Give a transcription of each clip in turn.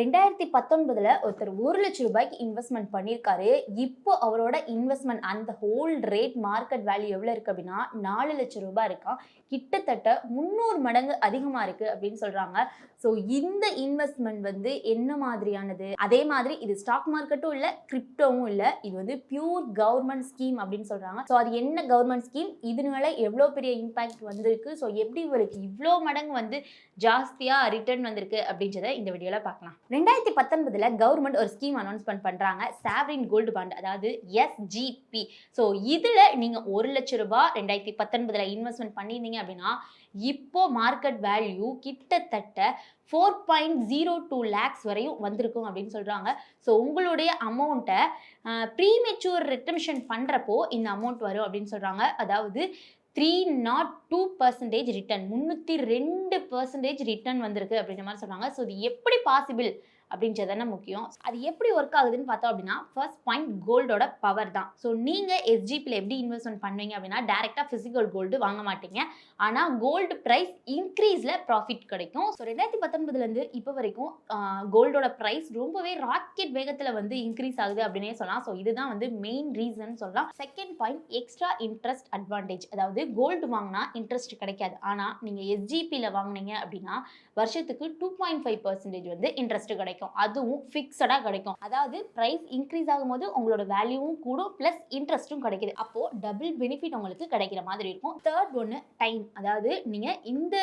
2019 ஒருத்தர் 1 லட்ச ரூபாய்க்கு இன்வெஸ்ட்மெண்ட் பண்ணியிருக்காரு. இப்போ அவரோட இன்வெஸ்ட்மெண்ட் அந்த ஹோல் ரேட் மார்க்கெட் வேல்யூ எவ்வளோ இருக்கு அப்படின்னா 4 லட்சம் ரூபாய் இருக்கான். கிட்டத்தட்ட 300 மடங்கு அதிகமா இருக்கு அப்படின்னு சொல்றாங்க. ஸோ இந்த இன்வெஸ்ட்மெண்ட் வந்து என்ன மாதிரியானது, அதே மாதிரி இது ஸ்டாக் மார்க்கெட்டும் இல்லை, கிரிப்டோவும் இல்லை, இது வந்து பியூர் கவர்மெண்ட் ஸ்கீம் அப்படின்னு சொல்றாங்க. ஸோ அது என்ன கவர்மெண்ட் ஸ்கீம், இதனால எவ்வளோ பெரிய இம்பாக்ட் வந்திருக்கு, ஸோ எப்படி இவருக்கு இவ்வளோ மடங்கு வந்து ஜாஸ்தியா ரிட்டர்ன் வந்திருக்கு அப்படின்றத இந்த வீடியோல பார்க்கலாம். 2019 கவர்மெண்ட் ஒரு ஸ்கீம் அனௌன்ஸ்மெண்ட் பண்றாங்க, சாவரின் கோல்டு பாண்ட், அதாவது SGP. ஸோ இதுல நீங்க 1 லட்சம் ரூபாய் 2019 இன்வெஸ்ட்மெண்ட் பண்ணியிருந்தீங்க அப்படின்னா இப்போ மார்க்கெட் வேல்யூ கிட்டத்தட்ட 4.02 lakhs வரையும் வந்திருக்கும் அப்படின்னு சொல்றாங்க. ஸோ உங்களுடைய அமௌண்ட்டை ப்ரீமெச்சூர் ரிட்டம்ஷன் பண்றப்போ இந்த அமௌண்ட் வரும் அப்படின்னு சொல்றாங்க. அதாவது 302% ரிட்டர்ன், 302% ரிட்டர்ன் வந்திருக்கு அப்படின்ற மாதிரி சொல்றாங்க. ஸோ இது எப்படி பாசிபிள் அப்படின்றது தானே முக்கியம். அது எப்படி ஒர்க் ஆகுதுன்னு பார்த்தோம் அப்படின்னா, ஃபர்ஸ்ட் பாயிண்ட் கோல்டோட பவர் தான். ஸோ நீங்கள் எஸ்ஜிபியில் எப்படி இன்வெஸ்ட்மெண்ட் பண்ணுவீங்க அப்படின்னா, டேரெக்டாக ஃபிசிக்கல் கோல்டு வாங்க மாட்டீங்க, ஆனால் கோல்டு ப்ரைஸ் இன்க்ரீஸில் ப்ராஃபிட் கிடைக்கும். ஸோ 2019 இப்போ வரைக்கும் கோல்டோட ப்ரைஸ் ரொம்பவே ராக்கெட் வேகத்தில் வந்து இன்க்ரீஸ் ஆகுது அப்படின்னே சொல்லலாம். ஸோ இதுதான் வந்து மெயின் ரீசன் சொல்லலாம். Second point, extra interest advantage. அதாவது கோல்டு வாங்கினா இன்ட்ரெஸ்ட் கிடைக்காது, ஆனால் நீங்கள் எஸ்ஜிபியில் வாங்கினீங்க அப்படின்னா வருஷத்துக்கு 2.5% வந்து இன்ட்ரெஸ்ட் கிடைக்கும். அதுவும் ஃபிக்ஸடா கிடைக்கும். அதாவது பிரைஸ் இன்க்ரீஸ் ஆகும்போது உங்களோட வேல்யூவும் கூடும், பிளஸ் இன்ட்ரெஸ்ட்டும் கிடைக்குது. அப்போ டபுள் பெனிஃபிட் உங்களுக்கு கிடைக்கிற மாதிரி இருக்கும். தேர்ட் ஒன்று டைம். அதாவது நீங்க இந்த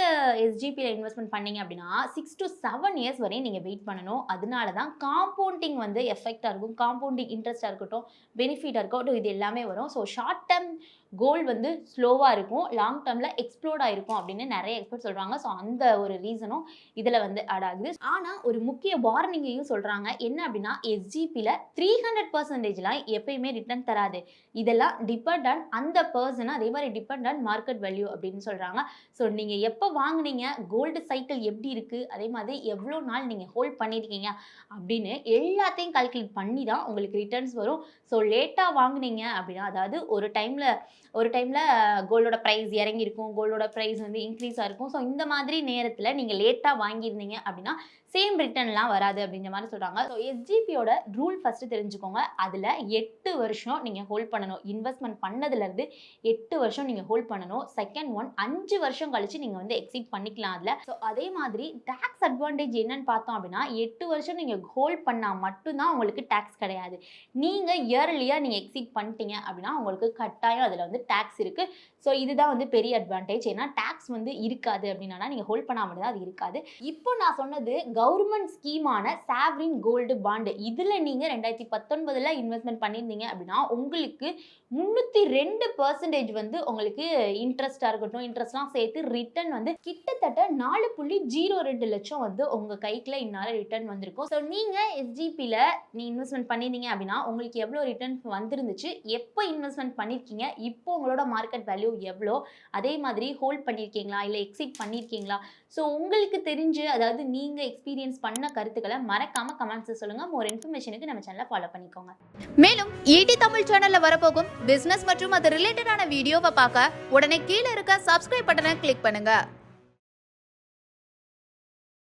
எஸ்ஜிபியில் இன்வெஸ்ட்மெண்ட் பண்ணீங்க அப்படின்னா 6 to 7 years வரையும் நீங்க வெயிட் பண்ணணும். அதனால தான் காம்பவுண்டிங் வந்து எஃபெக்டா இருக்கும், காம்பவுண்டிங் இன்ட்ரெஸ்டா இருக்கட்டும், பெனிஃபிட்டா இருக்கட்டும், இது எல்லாமே வரும். ஸோ ஷார்ட் டேர்ம் கோல்டு வந்து ஸ்லோவாக இருக்கும், லாங் டேர்மில் எக்ஸ்ப்ளோர்ட் ஆகிருக்கும் அப்படின்னு நிறைய எக்ஸ்பர்ட் சொல்கிறாங்க. ஸோ அந்த ஒரு ரீசனும் இதில் வந்து ஆட் ஆகுது. ஆனால் ஒரு முக்கிய வார்னிங்கையும் சொல்கிறாங்க. என்ன அப்படின்னா, எஸ்ஜிபியில் 300%லாம் எப்பயுமே ரிட்டர்ன் தராது. இதெல்லாம் டிபெண்ட் ஆன் அந்த பர்சன், அதே மாதிரி டிபெண்ட் ஆன் மார்க்கெட் வேல்யூ அப்படின்னு சொல்கிறாங்க. ஸோ நீங்கள் எப்போ வாங்குனீங்க, கோல்டு சைக்கிள் எப்படி இருக்குது, அதே மாதிரி எவ்வளோ நாள் நீங்கள் ஹோல்ட் பண்ணியிருக்கீங்க அப்படின்னு எல்லாத்தையும் கால்குலேட் பண்ணி தான் உங்களுக்கு ரிட்டர்ன்ஸ் வரும். ஸோ லேட்டாக வாங்குனீங்க அப்படின்னா, அதாவது ஒரு டைமில் கோல்டோட ப்ரைஸ் இறங்கியிருக்கும், கோல்டோட ப்ரைஸ் வந்து இன்க்ரீஸ் ஆகிருக்கும். ஸோ இந்த மாதிரி நேரத்தில் நீங்கள் லேட்டாக வாங்கியிருந்தீங்க அப்படின்னா சேம் ரிட்டர்ன்லாம் வராது அப்படின்ற மாதிரி சொல்கிறாங்க. ஸோ எஸ்ஜிபியோட ரூல் ஃபஸ்ட்டு தெரிஞ்சுக்கோங்க. அதில் 8 வருஷம் நீங்கள் ஹோல்ட் பண்ணணும். இன்வெஸ்ட்மெண்ட் பண்ணதுலேருந்து 8 வருஷம் நீங்கள் ஹோல்ட் பண்ணணும். செகண்ட் ஒன், 5 வருஷம் கழிச்சு நீங்கள் வந்து எக்ஸிட் பண்ணிக்கலாம் அதில். ஸோ அதே மாதிரி டேக்ஸ் அட்வான்டேஜ் என்னன்னு பார்த்தோம் அப்படின்னா, 8 வருஷம் நீங்கள் ஹோல்ட் பண்ணால் மட்டும்தான் உங்களுக்கு டேக்ஸ் கிடையாது. நீங்கள் இயர்லியாக நீங்கள் எக்ஸிட் பண்ணிட்டீங்க அப்படின்னா உங்களுக்கு கட்டாயம் அதில் வந்து டேக்ஸ் இருக்குது. ஸோ இதுதான் வந்து பெரிய அட்வான்டேஜ். ஏன்னா டேக்ஸ் வந்து இருக்காது அப்படின்னா நீங்கள் ஹோல்ட் பண்ணாமல் தான் அது இருக்காது. இப்போ நான் சொன்னது கவர்மெண்ட் ஸ்கீமான சாவரின் கோல்டு பாண்டு. இதில் நீங்கள் 2019 இன்வெஸ்ட்மெண்ட் பண்ணியிருந்தீங்க அப்படின்னா உங்களுக்கு 302% வந்து உங்களுக்கு இன்ட்ரெஸ்டாக இருக்கட்டும், இன்ட்ரெஸ்ட்லாம் சேர்த்து ரிட்டர்ன் வந்து கிட்டத்தட்ட 4.02 லட்சம் வந்து உங்கள் கைக்குள்ள இந்நேரம் ரிட்டர்ன் வந்திருக்கும். ஸோ நீங்கள் எஸ்ஜிபியில் இன்வெஸ்ட்மெண்ட் பண்ணியிருந்தீங்க அப்படின்னா உங்களுக்கு எவ்வளோ ரிட்டர்ன் வந்துருந்துச்சு, எப்போ இன்வெஸ்ட்மெண்ட் பண்ணியிருக்கீங்க, இப்போ உங்களோட மார்க்கெட் வேல்யூ எவ்வளோ, அதே மாதிரி ஹோல்ட் பண்ணியிருக்கீங்களா இல்லை எக்ஸிட் பண்ணியிருக்கீங்களா. ஸோ உங்களுக்கு தெரிஞ்சு, அதாவது நீங்கள் எக்ஸ்பீரியன்ஸ் பண்ண கருத்துக்களை மறக்காம கமெண்ட்ஸ் சொல்லுங்க. மோர் இன்ஃபர்மேஷனுக்கு நம்ம சேனலை ஃபாலோ பண்ணிக்கோங்க. மேலும் ஈடி தமிழ் சேனல்ல வரப்போகும் பிசினஸ் மற்றும் அது ரிலேட்டடான வீடியோவை பார்க்க உடனே கீழே இருக்க சப்ஸ்கிரைப் பட்டனை கிளிக் பண்ணுங்க.